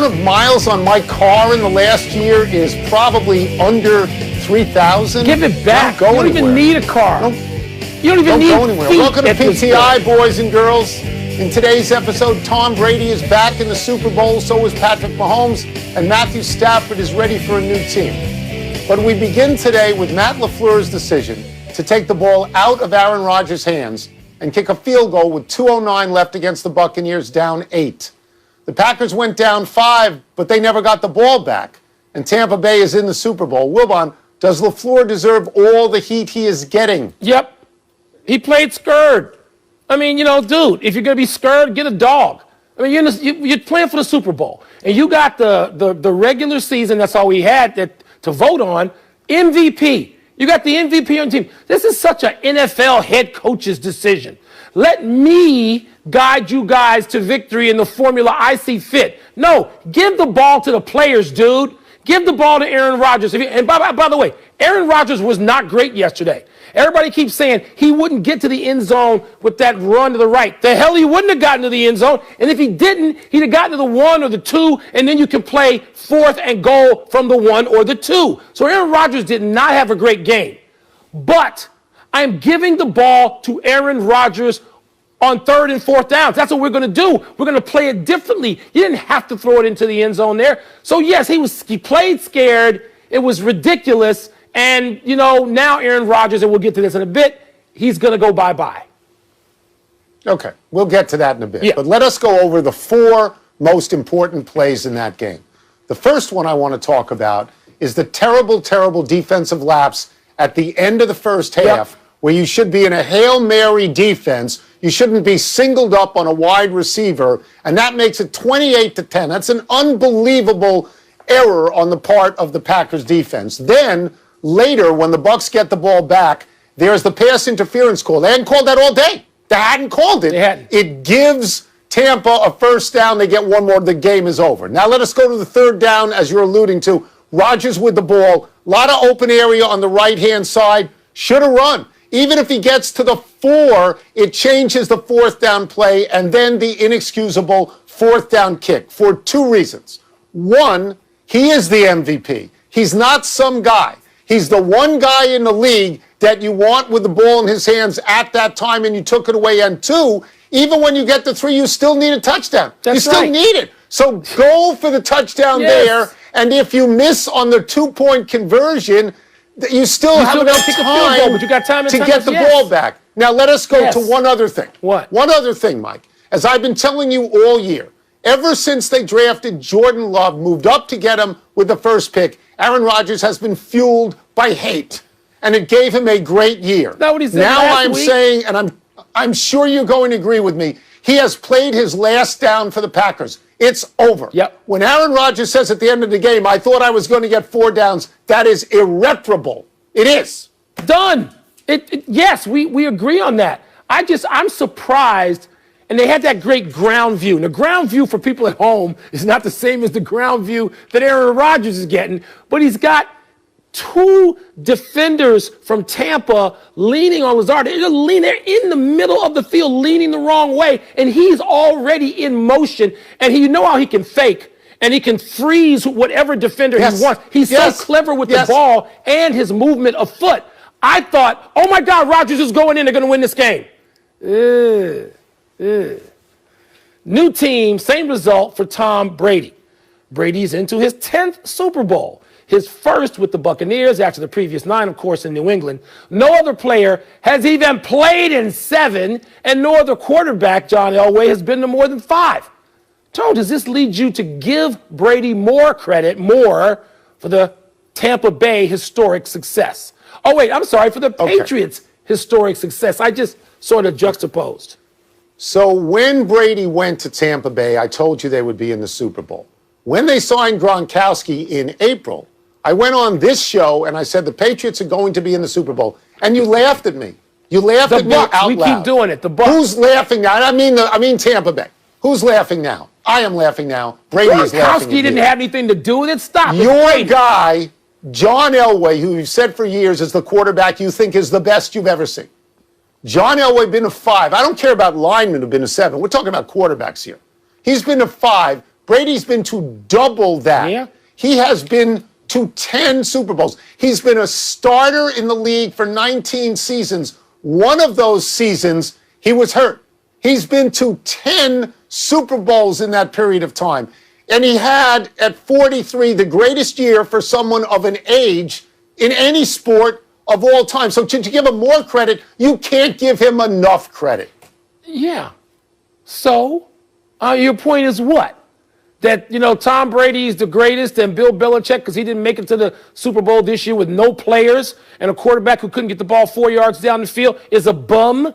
Of miles on my car in the last year is probably under 3,000. Give it back. You don't even need a car. You don't even need go anywhere. Welcome to PTI, boys and girls. In today's episode, Tom Brady is back in the Super Bowl. So is Patrick Mahomes, and Matthew Stafford is ready for a new team. But we begin today with Matt LaFleur's decision to take the ball out of Aaron Rodgers' hands and kick a field goal with 2:09 left against the Buccaneers, down 8. The Packers went down 5, but they never got the ball back. And Tampa Bay is in the Super Bowl. Wilbon, does LaFleur deserve all the heat he is getting? Yep. He played scared. I mean, dude, if you're going to be scared, get a dog. I mean, you're playing for the Super Bowl. And you got the regular season, that's all we had to vote on, MVP. You got the MVP on your team. This is such an NFL head coach's decision. Let me guide you guys to victory in the formula I see fit. No, give the ball to the players, dude. Give the ball to Aaron Rodgers. And by the way, Aaron Rodgers was not great yesterday. Everybody keeps saying he wouldn't get to the end zone with that run to the right. The hell he wouldn't have gotten to the end zone. And if he didn't, he'd have gotten to the 1 or the 2, and then you can play 4th and goal from the 1 or the 2. So Aaron Rodgers did not have a great game. But I'm giving the ball to Aaron Rodgers on 3rd and 4th downs. That's what we're going to do. We're going to play it differently. You didn't have to throw it into the end zone there. So, yes, he played scared. It was ridiculous. And, now Aaron Rodgers, and we'll get to this in a bit, he's going to go bye-bye. Okay, we'll get to that in a bit. Yeah. But let us go over the 4 most important plays in that game. The first one I want to talk about is the terrible, terrible defensive lapse at the end of the first half, where you should be in a Hail Mary defense. You shouldn't be singled up on a wide receiver, and that makes it 28-10. That's an unbelievable error on the part of the Packers defense. Then, later, when the Bucs get the ball back, there's the pass interference call. They hadn't called that all day. They hadn't called it. They hadn't. It gives Tampa a first down. They get one more. The game is over. Now let us go to the 3rd down, as you're alluding to. Rodgers with the ball. A lot of open area on the right-hand side. Should have run. Even if he gets to the 4, it changes the 4th down play, and then the inexcusable 4th down kick for 2 reasons. One, he is the MVP. He's not some guy. He's the one guy in the league that you want with the ball in his hands at that time, and you took it away. And 2, even when you get to 3, you still need a touchdown. That's you still right. need it. So go for the touchdown there, and if you miss on the 2-point conversion, you still have enough time, but you got time to get the ball back. Now, let us go to one other thing. What? One other thing, Mike. As I've been telling you all year, ever since they drafted Jordan Love, moved up to get him with the first pick, Aaron Rodgers has been fueled by hate, and it gave him a great year. That's what he said now last I'm week. saying, and I'm sure you're going to agree with me, he has played his last down for the Packers. It's over. Yep. When Aaron Rodgers says at the end of the game, I thought I was going to get 4 downs, that is irreparable. It is. Done. Yes, we agree on that. I'm surprised, and they had that great ground view. And the ground view for people at home is not the same as the ground view that Aaron Rodgers is getting, but he's got 2 defenders from Tampa leaning on Lazard. They're in the middle of the field, leaning the wrong way, and he's already in motion, and you know how he can fake. And he can freeze whatever defender he wants. He's so clever with the ball and his movement of foot. I thought, oh, my God, Rodgers is going in. They're going to win this game. New team, same result for Tom Brady. Brady's into his 10th Super Bowl, his first with the Buccaneers after the previous 9, of course, in New England. No other player has even played in 7, and no other quarterback, John Elway, has been to more than 5. Tone, does this lead you to give Brady more credit, for the Tampa Bay historic success? Oh, wait, I'm sorry, for the Patriots' historic success. I just sort of juxtaposed. So when Brady went to Tampa Bay, I told you they would be in the Super Bowl. When they signed Gronkowski in April, I went on this show and I said the Patriots are going to be in the Super Bowl. And you laughed at me. You laughed at me out loud. We keep doing it. The Bucs. Who's laughing now? I mean Tampa Bay. Who's laughing now? I am laughing now. Brady is laughing. Gronkowski didn't have anything to do with it. Stop. Your guy, John Elway, who you've said for years is the quarterback you think is the best you've ever seen. John Elway been a 5. I don't care about linemen who've been a 7. We're talking about quarterbacks here. He's been a 5. Brady's been to double that. Yeah. He has been to 10 Super Bowls. He's been a starter in the league for 19 seasons. One of those seasons, he was hurt. He's been to 10 Super Bowls in that period of time. And he had, at 43, the greatest year for someone of an age in any sport of all time. So to give him more credit, you can't give him enough credit. Yeah. So, your point is what? That, Tom Brady is the greatest and Bill Belichick, because he didn't make it to the Super Bowl this year with no players and a quarterback who couldn't get the ball 4 yards down the field, is a bum?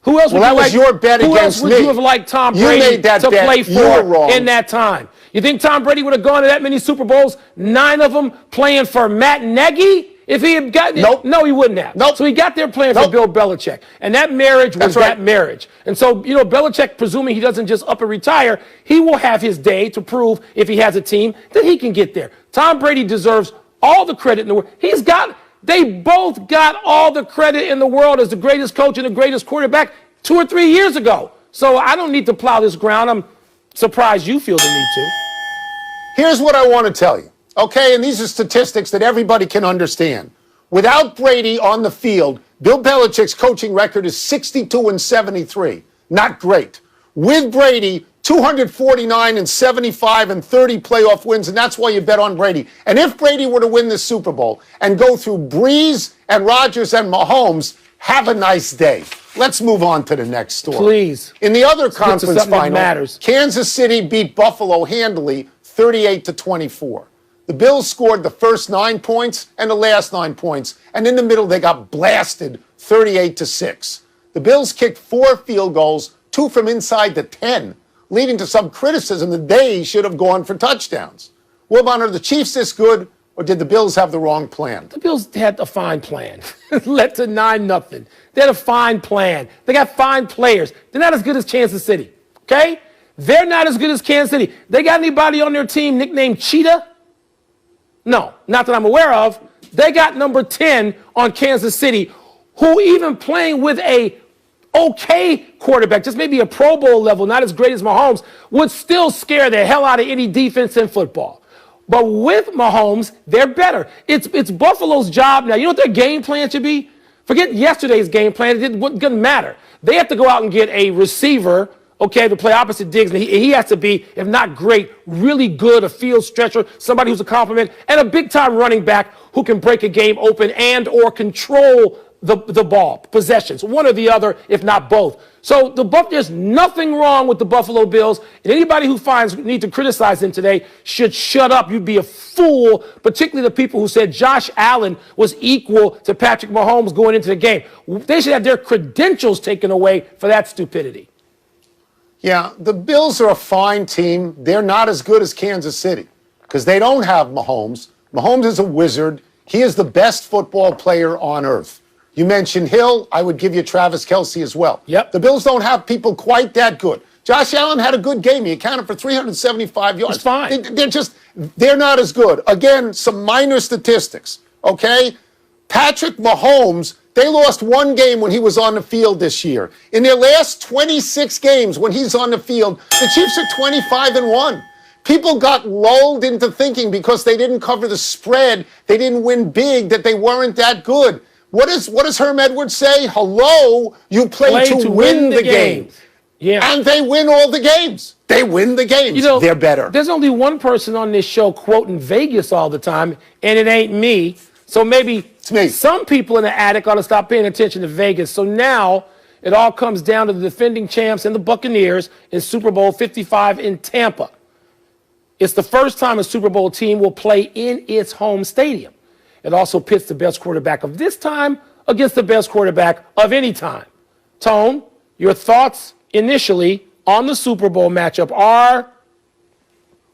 Who else would that was your bet against me. Who else would you have liked Tom Brady to play for in that time? You think Tom Brady would have gone to that many Super Bowls, 9 of them playing for Matt Nagy? If he had gotten it, no, he wouldn't have. Nope. So he got there playing for Bill Belichick. And that marriage was that marriage. And so, Belichick, presuming he doesn't just up and retire, he will have his day to prove, if he has a team, that he can get there. Tom Brady deserves all the credit in the world. They both got all the credit in the world as the greatest coach and the greatest quarterback 2 or 3 years ago. So I don't need to plow this ground. I'm surprised you feel the need to. Here's what I want to tell you. Okay, and these are statistics that everybody can understand. Without Brady on the field, Bill Belichick's coaching record is 62-73. Not great. With Brady, 249 and 75 and 30 playoff wins, and that's why you bet on Brady. And if Brady were to win this Super Bowl and go through Breeze and Rodgers and Mahomes, have a nice day. Let's move on to the next story. Please. In the other conference final, matters. Kansas City beat Buffalo handily, 38-24. The Bills scored the first 9 points and the last 9 points, and in the middle they got blasted 38-6. The Bills kicked 4 field goals, 2 from inside the 10, leading to some criticism that they should have gone for touchdowns. Wilbon, are the Chiefs this good, or did the Bills have the wrong plan? The Bills had a fine plan. Led to 9-0. They had a fine plan. They got fine players. They're not as good as Kansas City, okay? They're not as good as Kansas City. They got anybody on their team nicknamed Cheetah? No, not that I'm aware of. They got number 10 on Kansas City, who even playing with a okay quarterback, just maybe a Pro Bowl level, not as great as Mahomes, would still scare the hell out of any defense in football. But with Mahomes, they're better. It's Buffalo's job now. You know what their game plan should be? Forget yesterday's game plan. It doesn't matter. They have to go out and get a receiver, okay, to play opposite Diggs, and he has to be, if not great, really good, a field stretcher, somebody who's a compliment, and a big-time running back who can break a game open and or control the ball, possessions, one or the other, if not both. So there's nothing wrong with the Buffalo Bills, and anybody who finds need to criticize them today should shut up. You'd be a fool, particularly the people who said Josh Allen was equal to Patrick Mahomes going into the game. They should have their credentials taken away for that stupidity. Yeah, the Bills are a fine team. They're not as good as Kansas City because they don't have Mahomes. Mahomes is a wizard. He is the best football player on earth. You mentioned Hill. I would give you Travis Kelce as well. Yep. The Bills don't have people quite that good. Josh Allen had a good game. He accounted for 375 yards. It's fine. They're not as good. Again, some minor statistics, okay? Patrick Mahomes, they lost 1 game when he was on the field this year. In their last 26 games when he's on the field, the Chiefs are 25-1. People got lulled into thinking because they didn't cover the spread, they didn't win big, that they weren't that good. What does Herm Edwards say? Hello, you play to win the game. Yeah. And they win all the games. They win the games. They're better. There's only one person on this show quoting Vegas all the time, and it ain't me. So maybe it's me. Some people in the attic ought to stop paying attention to Vegas. So now it all comes down to the defending champs and the Buccaneers in Super Bowl 55 in Tampa. It's the first time a Super Bowl team will play in its home stadium. It also pits the best quarterback of this time against the best quarterback of any time. Tone, your thoughts initially on the Super Bowl matchup are?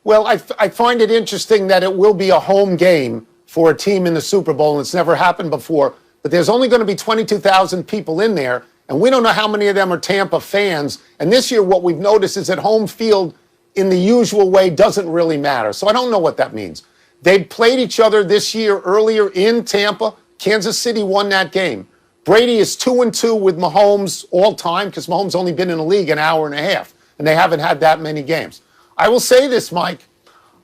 Well, I find it interesting that it will be a home game for a team in the Super Bowl, and it's never happened before. But there's only going to be 22,000 people in there, and we don't know how many of them are Tampa fans. And this year what we've noticed is that home field in the usual way doesn't really matter. So I don't know what that means. They played each other this year earlier in Tampa. Kansas City won that game. Brady is 2-2 with Mahomes all time because Mahomes only been in the league an hour and a half, and they haven't had that many games. I will say this, Mike.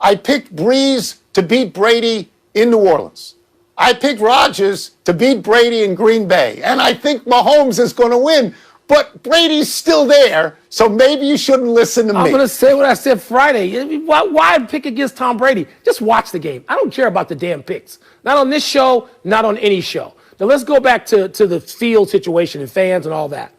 I picked Breeze to beat Brady in New Orleans. I picked Rodgers to beat Brady in Green Bay. And I think Mahomes is going to win. But Brady's still there, so maybe you shouldn't listen to me. I'm going to say what I said Friday. Why pick against Tom Brady? Just watch the game. I don't care about the damn picks. Not on this show, not on any show. Now let's go back to the field situation and fans and all that.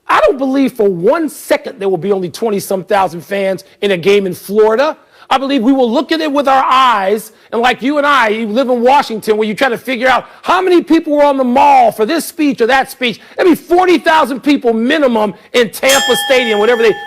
I don't believe for 1 second there will be only 20-some thousand fans in a game in Florida. I believe we will look at it with our eyes, and like you and I, you live in Washington, where you try to figure out how many people were on the mall for this speech or that speech. There'd be 40,000 people minimum in Tampa Stadium,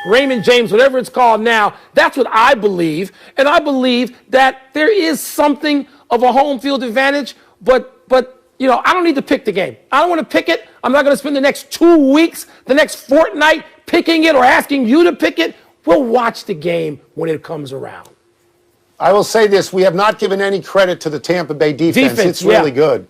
Raymond James, whatever it's called now. That's what I believe, and I believe that there is something of a home field advantage, but I don't need to pick the game. I don't want to pick it. I'm not going to spend the next 2 weeks, the next fortnight picking it or asking you to pick it. We'll watch the game when it comes around. I will say this. We have not given any credit to the Tampa Bay defense. It's really good.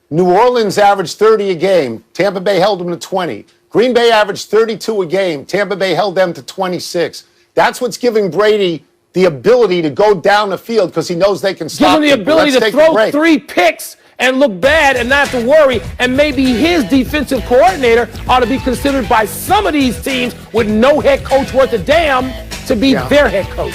New Orleans averaged 30 a game. Tampa Bay held them to 20. Green Bay averaged 32 a game. Tampa Bay held them to 26. That's what's giving Brady the ability to go down the field because he knows they can stop Give him the ability to throw 3 picks and look bad and not have to worry, and maybe his defensive coordinator ought to be considered by some of these teams with no head coach worth a damn to be their head coach.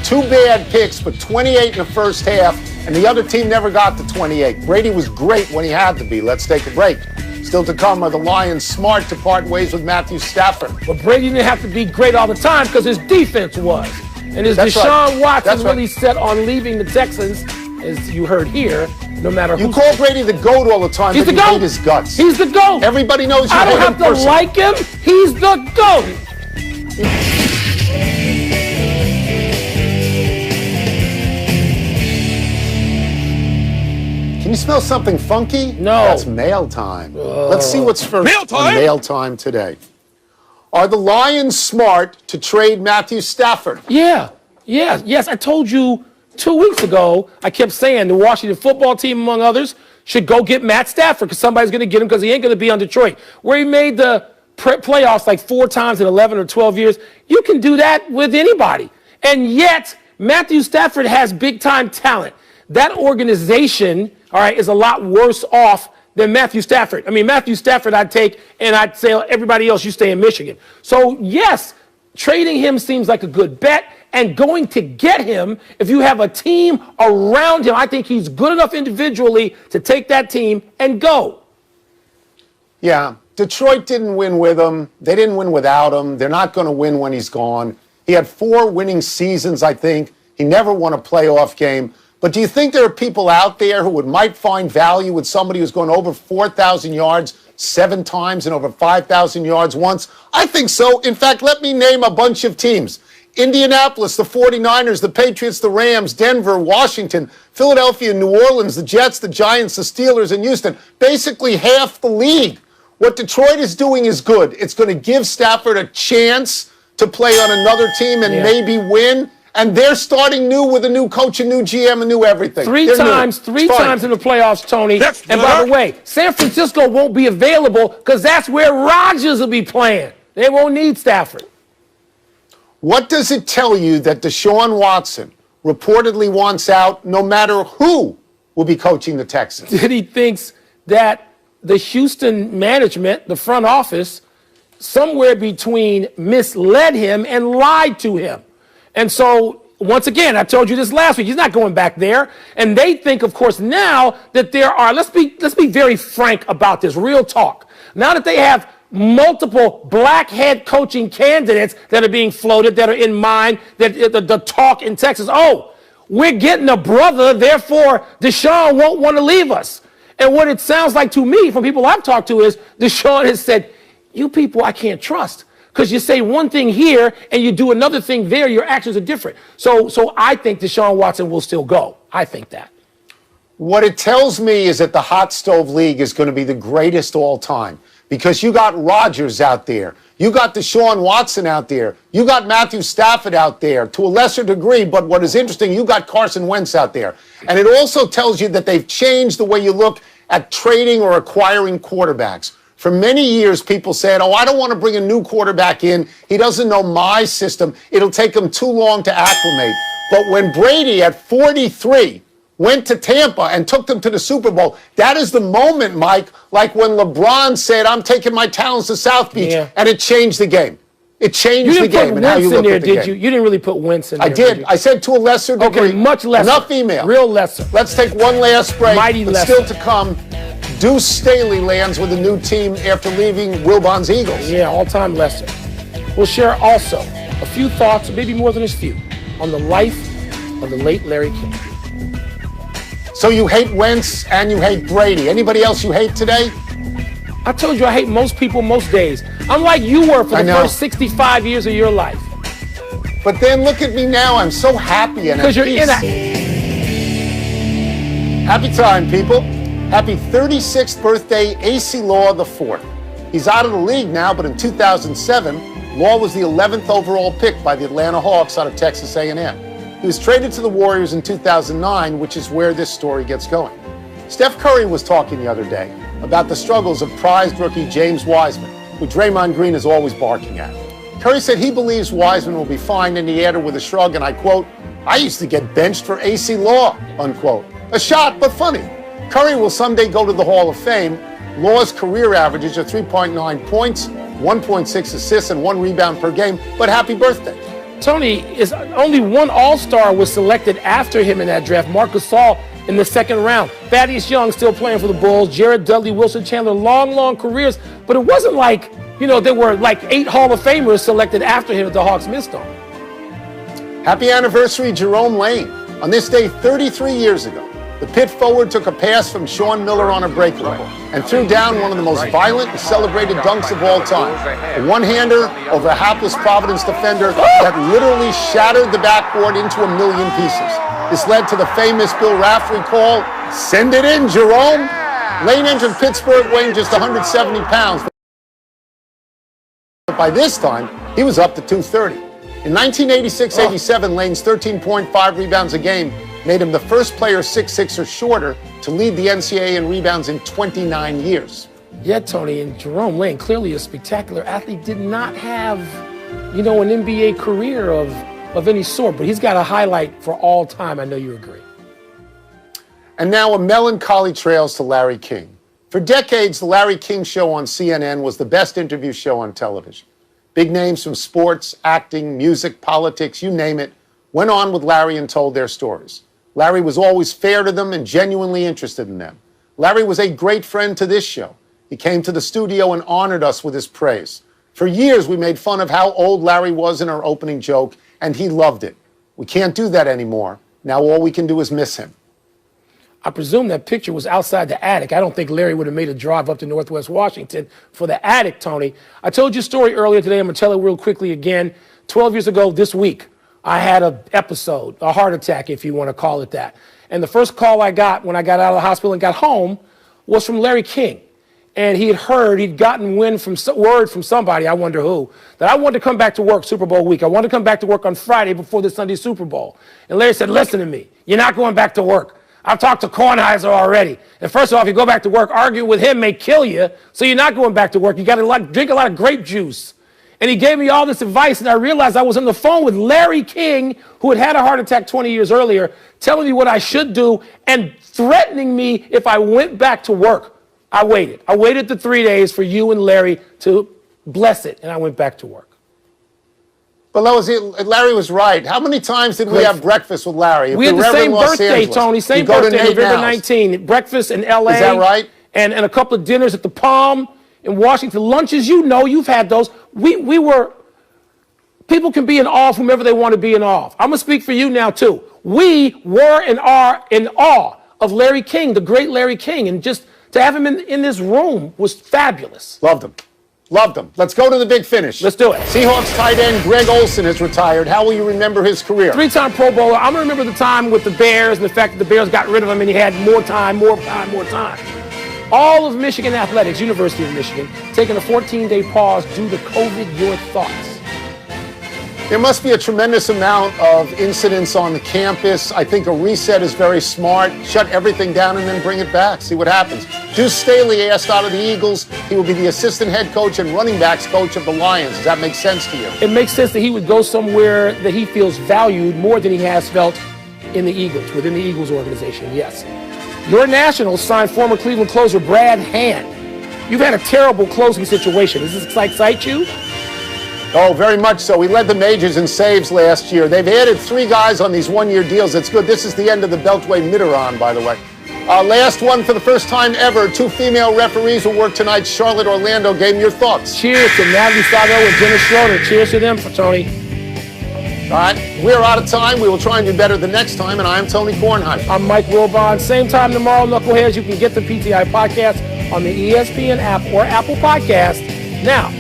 2 bad picks, but 28 in the first half, and the other team never got to 28. Brady was great when he had to be. Let's take a break. Still to come, are the Lions smart to part ways with Matthew Stafford? But Brady didn't have to be great all the time because his defense was. And is Deshaun Watson really set on leaving the Texans, as you heard here, no matter who. You call Brady the GOAT all the time, but you hate his guts. He's the GOAT. Everybody knows you hate him. I don't have to like him. He's the GOAT. Can you smell something funky? No. That's mail time. Let's see what's first on mail time today. Are the Lions smart to trade Matthew Stafford? Yes. I told you 2 weeks ago, I kept saying the Washington football team, among others, should go get Matt Stafford because somebody's going to get him because he ain't going to be on Detroit, where he made the playoffs like 4 times in 11 or 12 years. You can do that with anybody. And yet, Matthew Stafford has big-time talent. That organization, all right, is a lot worse off than Matthew Stafford. I mean, Matthew Stafford I'd take, and I'd say everybody else, you stay in Michigan. So, yes, trading him seems like a good bet. And going to get him, if you have a team around him, I think he's good enough individually to take that team and go. Yeah, Detroit didn't win with him. They didn't win without him. They're not going to win when he's gone. He had 4 winning seasons, I think. He never won a playoff game. But do you think there are people out there who might find value with somebody who's gone over 4,000 yards 7 times and over 5,000 yards once? I think so. In fact, let me name a bunch of teams. Indianapolis, the 49ers, the Patriots, the Rams, Denver, Washington, Philadelphia, New Orleans, the Jets, the Giants, the Steelers, and Houston. Basically half the league. What Detroit is doing is good. It's going to give Stafford a chance to play on another team and maybe win. And they're starting new with a new coach, a new GM, a new everything. Three times in the playoffs, Tony. And by the way, San Francisco won't be available because that's where Rodgers will be playing. They won't need Stafford. What does it tell you that Deshaun Watson reportedly wants out no matter who will be coaching the Texans? That he thinks that the Houston management, the front office, somewhere between misled him and lied to him. And so, once again, I told you this last week, he's not going back there. And they think, of course, now that there are, let's be very frank about this, real talk. Now that they have multiple black head coaching candidates that are being floated, that are in mind, that the talk in Texas, we're getting a brother, therefore Deshaun won't want to leave us. And what it sounds like to me from people I've talked to is Deshaun has said, you people I can't trust. Because you say one thing here and you do another thing there, your actions are different. So I think Deshaun Watson will still go. I think that. What it tells me is that the hot stove league is going to be the greatest all time. Because you got Rodgers out there. You got Deshaun Watson out there. You got Matthew Stafford out there to a lesser degree. But what is interesting, you got Carson Wentz out there. And it also tells you that they've changed the way you look at trading or acquiring quarterbacks. For many years, people said, oh, I don't want to bring a new quarterback in. He doesn't know my system. It'll take him too long to acclimate. But when Brady, at 43, went to Tampa and took them to the Super Bowl, that is the moment, Mike, like when LeBron said, I'm taking my talents to South Beach, and it changed the game. It changed the game and how you look at the game. Did you? You didn't really put Wentz in there. I did. I said to a lesser degree. Okay, much lesser. Enough email. Real lesser. Let's take one last break. Mighty but lesser. Still to come, Deuce Staley lands with a new team after leaving Wilbon's Eagles. Yeah, all-time lesser. We'll share also a few thoughts, maybe more than a few, on the life of the late Larry King. So you hate Wentz and you hate Brady. Anybody else you hate today? I told you I hate most people most days. I'm like you were for the first 65 years of your life. But then look at me now. I'm so happy and at peace. Because you're in a... Happy time, people. Happy 36th birthday, AC Law IV. He's out of the league now, but in 2007, Law was the 11th overall pick by the Atlanta Hawks out of Texas A&M. He was traded to the Warriors in 2009, which is where this story gets going. Steph Curry was talking the other day about the struggles of prized rookie James Wiseman, who Draymond Green is always barking at. Curry said he believes Wiseman will be fine, and he added with a shrug, and I quote, I used to get benched for AC Law, unquote. A shot, but funny. Curry will someday go to the Hall of Fame. Law's career averages are 3.9 points, 1.6 assists, and 1 rebound per game, but happy birthday. Tony, is only one All-Star was selected after him in that draft, Marc Gasol in the second round. Thaddeus Young still playing for the Bulls, Jared Dudley, Wilson Chandler, long careers, but it wasn't like, there were like 8 Hall of Famers selected after him that the Hawks missed on. Happy anniversary, Jerome Lane. On this day 33 years ago, the Pitt forward took a pass from Sean Miller on a breakaway and threw down one of the most violent and celebrated dunks of all time. A one-hander over a hapless Providence defender that literally shattered the backboard into a million pieces. This led to the famous Bill Raftery call, send it in, Jerome. Lane entered Pittsburgh weighing just 170 pounds. But by this time, he was up to 230. In 1986-87, Lane's 13.5 rebounds a game made him the first player 6'6" or shorter to lead the NCAA in rebounds in 29 years. Yeah, Tony, and Jerome Lane, clearly a spectacular athlete, did not have, an NBA career of any sort, but he's got a highlight for all time. I know you agree. And now a melancholy trails to Larry King. For decades, the Larry King Show on CNN was the best interview show on television. Big names from sports, acting, music, politics, you name it, went on with Larry and told their stories. Larry was always fair to them and genuinely interested in them. Larry was a great friend to this show. He came to the studio and honored us with his praise. For years, we made fun of how old Larry was in our opening joke, and he loved it. We can't do that anymore. Now all we can do is miss him. I presume that picture was outside the attic. I don't think Larry would have made a drive up to Northwest Washington for the attic, Tony. I told you a story earlier today. I'm going to tell it real quickly again. 12 years ago this week, I had an episode, a heart attack, if you want to call it that. And the first call I got when I got out of the hospital and got home was from Larry King. And he'd gotten word from somebody, I wonder who, that I wanted to come back to work Super Bowl week. I wanted to come back to work on Friday before the Sunday Super Bowl. And Larry said, listen to me, you're not going back to work. I've talked to Kornheiser already. And first off, you go back to work, arguing with him may kill you, so you're not going back to work. You got to drink a lot of grape juice. And he gave me all this advice, and I realized I was on the phone with Larry King, who had a heart attack 20 years earlier, telling me what I should do and threatening me if I went back to work. I waited. I waited the 3 days for you and Larry to bless it, and I went back to work. But Larry was right. How many times did we have breakfast with Larry? We had the same birthday, Tony, same birthday, November 19. Breakfast in L.A. Is that right? And a couple of dinners at the Palm in Washington. Lunches, you've had those. People can be in awe of whomever they want to be in awe of. I'm going to speak for you now, too. We were and are in awe of Larry King, the great Larry King. And just to have him in this room was fabulous. Loved him. Loved him. Let's go to the big finish. Let's do it. Seahawks tight end Greg Olsen has retired. How will you remember his career? 3-time Pro Bowler. I'm going to remember the time with the Bears and the fact that the Bears got rid of him and he had more time. All of Michigan athletics, University of Michigan, taking a 14-day pause due to COVID. Your thoughts? There must be a tremendous amount of incidents on the campus. I think a reset is very smart. Shut everything down and then bring it back. See what happens. Deuce Staley asked out of the Eagles. He will be the assistant head coach and running backs coach of the Lions. Does that make sense to you? It makes sense that he would go somewhere that he feels valued more than he has felt in the Eagles, within the Eagles organization, yes. Your Nationals signed former Cleveland closer Brad Hand. You've had a terrible closing situation. Does this excite you? Oh, very much so. We led the majors in saves last year. They've added 3 guys on these one-year deals. That's good. This is the end of the Beltway Midderon, by the way. Last one for the first time ever. 2 female referees will work tonight's Charlotte-Orlando game. Your thoughts? Cheers to Natalie Stago and Jenna Schroeder. Cheers to them, Tony. All right. We're out of time. We will try and do better the next time. And I am Tony Kornheiser. I'm Mike Wilbon. Same time tomorrow, Knuckleheads. You can get the PTI podcast on the ESPN app or Apple Podcast. Now,